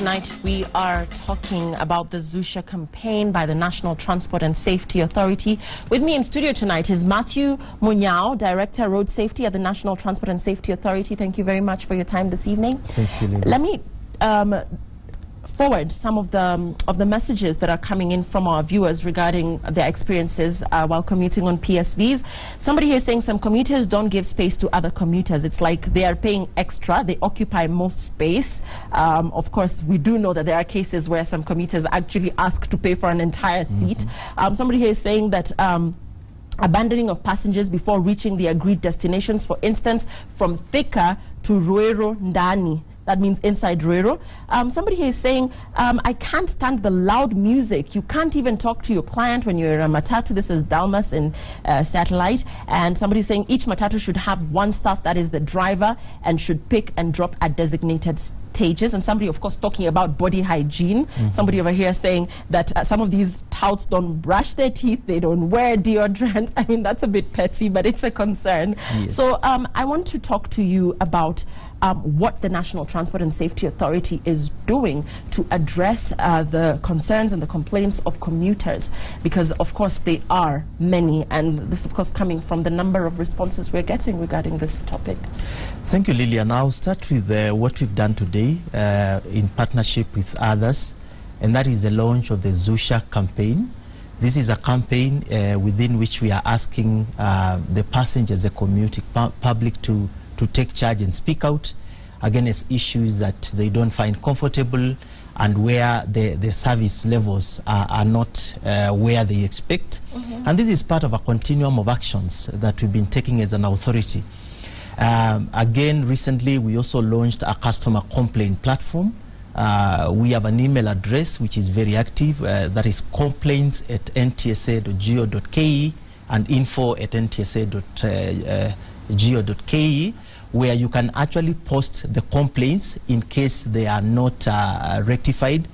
Tonight we are talking about the Zusha campaign by the National Transport and Safety Authority. With me in studio tonight is Mathew Munyao, Director Road Safety at the National Transport and Safety Authority. Thank you very much for your time this evening. Thank you, Lily. Let me forward some of the messages that are coming in from our viewers regarding their experiences while commuting on PSVs. Somebody here is saying some commuters don't give space to other commuters. It's like they are paying extra. They occupy most space. Of course, we do know that there are cases where some commuters actually ask to pay for an entire seat. Somebody here is saying that abandoning of passengers before reaching the agreed destinations, for instance, from Thika to Ruero Ndani. That means inside Ruero. Somebody here is saying, I can't stand the loud music. You can't even talk to your client when you're in a matatu. This is Dalmas in Satellite. And somebody is saying each matatu should have one staff, that is the driver, and should pick and drop at designated stages. And somebody, of course, talking about body hygiene. Somebody over here saying that some of these touts don't brush their teeth, they don't wear deodorant. I mean, that's a bit petty, but it's a concern. Yes. So I want to talk to you about what the National Transport and Safety Authority is doing to address the concerns and the complaints of commuters, because of course they are many, and this of course coming from the number of responses we're getting regarding this topic. Thank you, Lillian. I'll start with what we've done today in partnership with others, and that is the launch of the Zusha campaign. This is a campaign within which we are asking the passengers, the commuting public to take charge and speak out against issues that they don't find comfortable and where the service levels are not where they expect. And this is part of a continuum of actions that we've been taking as an authority. Again, recently we also launched a customer complaint platform. We have an email address which is very active, that is complaints@ntsa.go.ke and info@ntsa.go.ke, where you can actually post the complaints in case they are not rectified.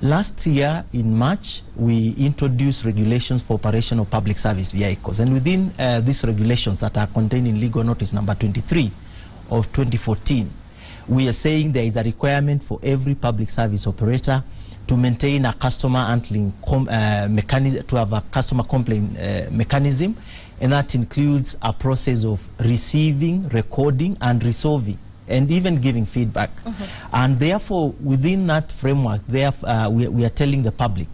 Last year in March, we introduced regulations for operation of public service vehicles, and within these regulations that are contained in legal notice number 23 of 2014, we are saying there is a requirement for every public service operator to maintain a customer handling mechanism, to have a customer complaint mechanism, and that includes a process of receiving, recording, and resolving, and even giving feedback. And therefore, within that framework, we are telling the public,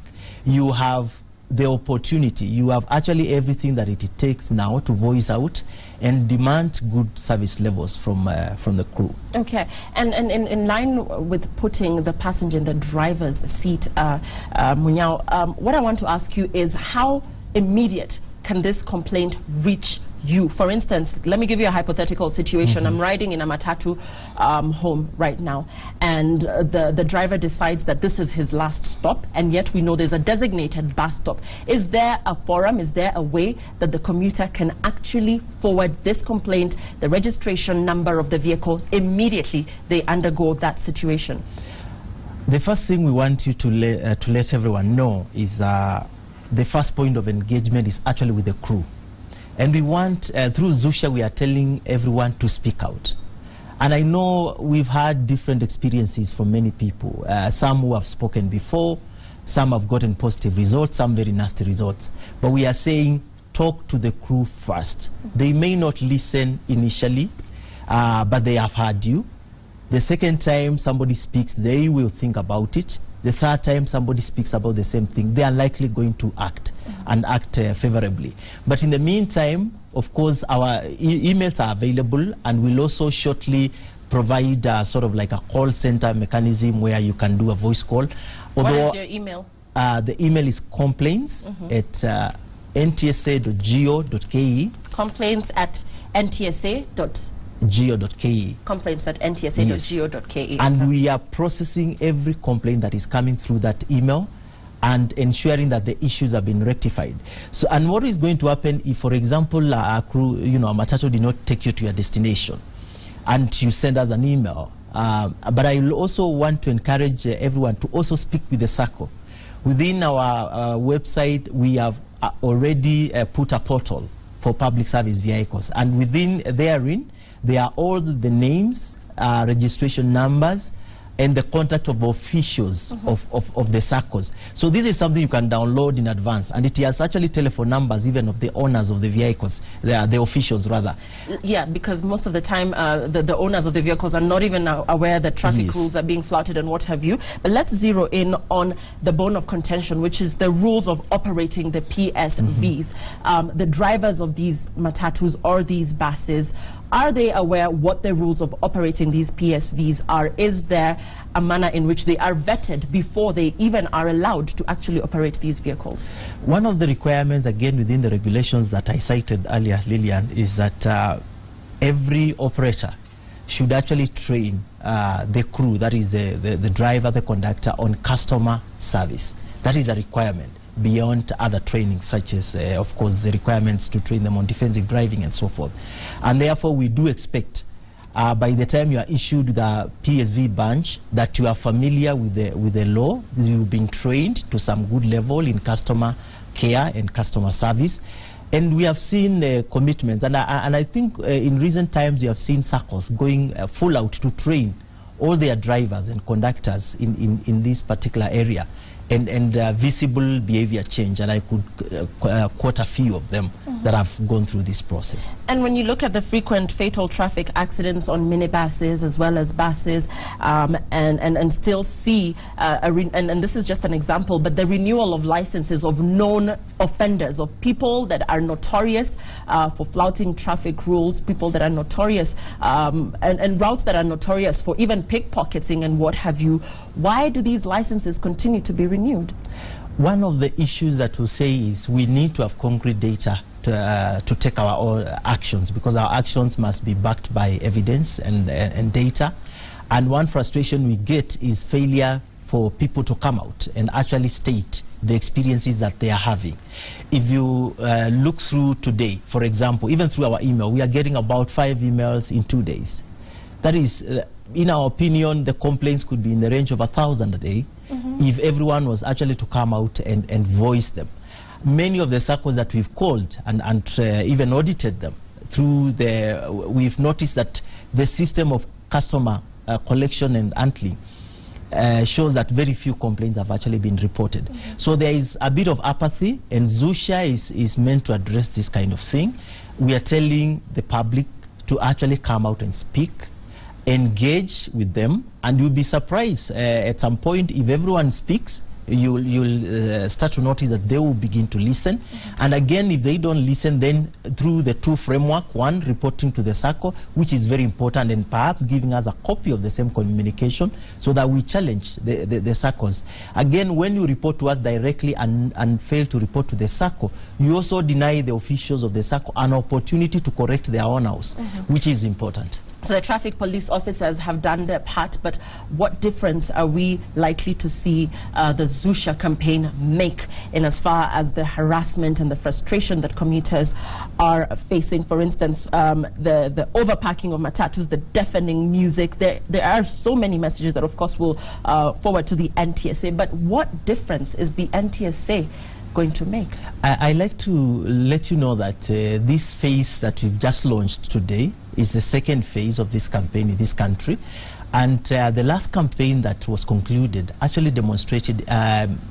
you have the opportunity, you have actually everything that it takes now to voice out and demand good service levels from the crew. Okay, and in line with putting the passenger in the driver's seat, Munyao, what I want to ask you is how immediate can this complaint reach you? For instance, let me give you a hypothetical situation. I'm riding in a matatu home right now, and the driver decides that this is his last stop, and yet we know there's a designated bus stop. Is there a forum, is there a way that the commuter can actually forward this complaint, the registration number of the vehicle, immediately they undergo that situation? The first thing we want you to let everyone know is the first point of engagement is actually with the crew. And we want, through Zusha, we are telling everyone to speak out. And I know we've had different experiences from many people. Some who have spoken before, some have gotten positive results, some very nasty results. But we are saying, talk to the crew first. They may not listen initially, but they have heard you. The second time somebody speaks, they will think about it. The third time somebody speaks about the same thing, they are likely going to act and act favorably. But in the meantime, of course, our emails are available, and we'll also shortly provide sort of like a call center mechanism where you can do a voice call. Although, what is your email? The email is complaints@ntsa.go.ke. Complaints@ntsa.go.ke. Complaints@ntsa.go.ke. And we are processing every complaint that is coming through that email and ensuring that the issues have been rectified. So, and what is going to happen if, for example, a crew, a matatu did not take you to your destination and you send us an email? But I will also want to encourage everyone to also speak with the SACCO. Within our website, we have already put a portal for public service vehicles, and within therein, there are all the names, registration numbers, and the contact of officials of the SACCOs. So this is something you can download in advance, and it has actually telephone numbers even of the owners of the vehicles, the officials rather. Yeah, because most of the time the owners of the vehicles are not even aware that traffic rules are being flouted and what have you. But let's zero in on the bone of contention, which is the rules of operating the PSVs. The drivers of these matatus or these buses, are they aware what the rules of operating these PSVs are? Is there a manner in which they are vetted before they even are allowed to actually operate these vehicles? One of the requirements, again, within the regulations that I cited earlier, Lillian, is that every operator should actually train the crew, that is the driver, the conductor, on customer service. That is a requirement beyond other training, such as, of course, the requirements to train them on defensive driving and so forth. And therefore, we do expect by the time you are issued the PSV badge that you are familiar with the law, you've been trained to some good level in customer care and customer service. And we have seen commitments, and I think in recent times you have seen SACCOs going full out to train all their drivers and conductors in this particular area, and visible behavior change, and I could quote a few of them that have gone through this process. And when you look at the frequent fatal traffic accidents on minibuses as well as buses, and still see, and this is just an example, but the renewal of licenses of known offenders, of people that are notorious for flouting traffic rules, people that are notorious, and routes that are notorious for even pickpocketing and what have you. Why do these licenses continue to be renewed? One of the issues that we'll say is we need to have concrete data to take our own actions, because our actions must be backed by evidence and data. And one frustration we get is failure for people to come out and actually state the experiences that they are having. If you look through today, for example, even through our email, we are getting about 5 emails in 2 days. That is, in our opinion, the complaints could be in the range of 1,000 a day if everyone was actually to come out and voice them. Many of the SACCOs that we've called and even audited them through we've noticed that the system of customer collection and handling shows that very few complaints have actually been reported. So there is a bit of apathy, and Zusha is meant to address this kind of thing. We are telling the public to actually come out and speak, engage with them, and you'll be surprised at some point if everyone speaks. You'll start to notice that they will begin to listen. And again, if they don't listen, then through the 2 framework, one, reporting to the SACCO, which is very important, and perhaps giving us a copy of the same communication so that we challenge the SACCOs. Again, when you report to us directly and fail to report to the SACCO, you also deny the officials of the SACCO an opportunity to correct their own house, which is important. So the traffic police officers have done their part, but what difference are we likely to see the Zusha campaign make in as far as the harassment and the frustration that commuters are facing? For instance, the overpacking of matatus, the deafening music. There are so many messages that, of course, will forward to the NTSA. But what difference is the NTSA going to make? I like to let you know that this phase that we've just launched today is the second phase of this campaign in this country. And the last campaign that was concluded actually demonstrated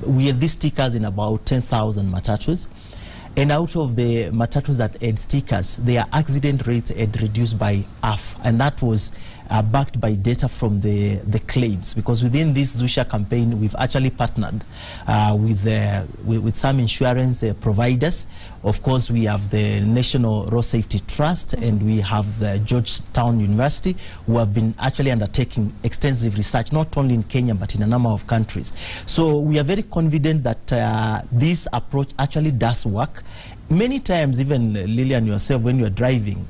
we had these stickers in about 10,000 matatus. And out of the matatus that had stickers, their accident rates had reduced by half. And that was backed by data from the claims, because within this Zusha campaign, we've actually partnered with some insurance providers. Of course, we have the National Road Safety Trust, and we have the Georgetown University, who have been actually undertaking extensive research, not only in Kenya, but in a number of countries. So we are very confident that this approach actually does work. Many times, even Lillian yourself, when you are driving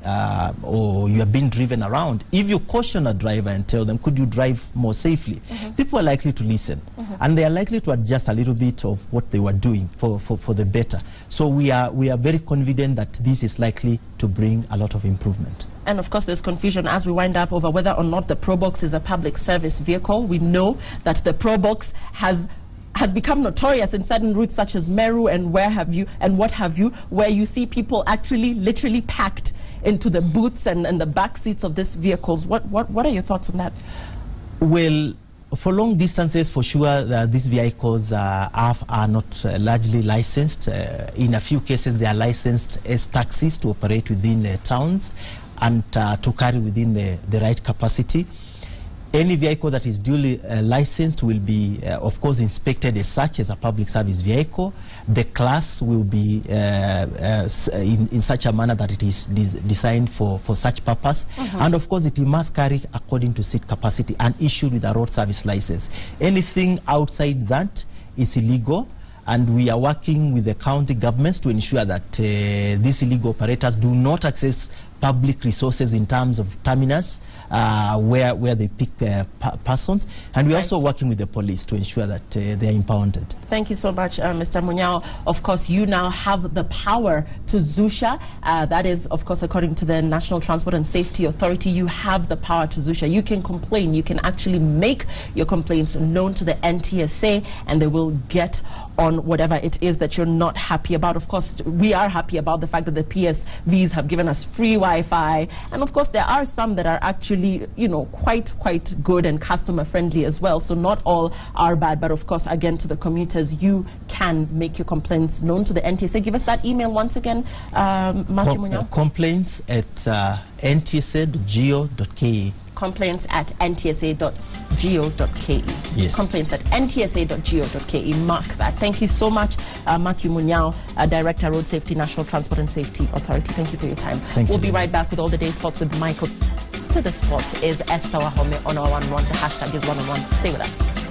or you are being driven around, if you caution a driver and tell them, could you drive more safely, people are likely to listen. And they are likely to adjust a little bit of what they were doing for the better. So we are very confident that this is likely to bring a lot of improvement. And of course, there's confusion as we wind up over whether or not the Probox is a public service vehicle. We know that the Probox has become notorious in certain routes such as Meru and what have you, where you see people actually literally packed into the boots and the back seats of these vehicles. What are your thoughts on that? Well, For long distances, for sure, these vehicles are not largely licensed. In a few cases, they are licensed as taxis to operate within the towns and to carry within the right capacity. Any vehicle that is duly licensed will be, of course, inspected as such as a public service vehicle. The class will be in such a manner that it is designed for such purpose. And of course, it must carry according to seat capacity and issued with a road service license. Anything outside that is illegal. And we are working with the county governments to ensure that these illegal operators do not access public resources in terms of terminals where they pick persons. And we're also working with the police to ensure that they are impounded. Thank you so much, Mr. Munyao. Of course, you now have the power to Zusha. That is, of course, according to the National Transport and Safety Authority, you have the power to Zusha. You can complain. You can actually make your complaints known to the NTSA, and they will get on whatever it is that you're not happy about. Of course, we are happy about the fact that the PSVs have given us free Wi-Fi. And of course, there are some that are actually, you know, quite good and customer friendly as well. So not all are bad. But of course, again, to the commuters, you can make your complaints known to the NTSA. Give us that email once again, Mathew Munyao. Complaints at ntsa.go.ke. Complaints at ntsa.go.ke. Yes. Complaints at ntsa.go.ke. Mark that. Thank you so much, Mathew Munyao, Director, Road Safety, National Transport and Safety Authority. Thank you for your time. We'll be right back with all the day sports with Michael. To the sports is Esther Wahome on our 1-1. The hashtag is 1-on-1. Stay with us.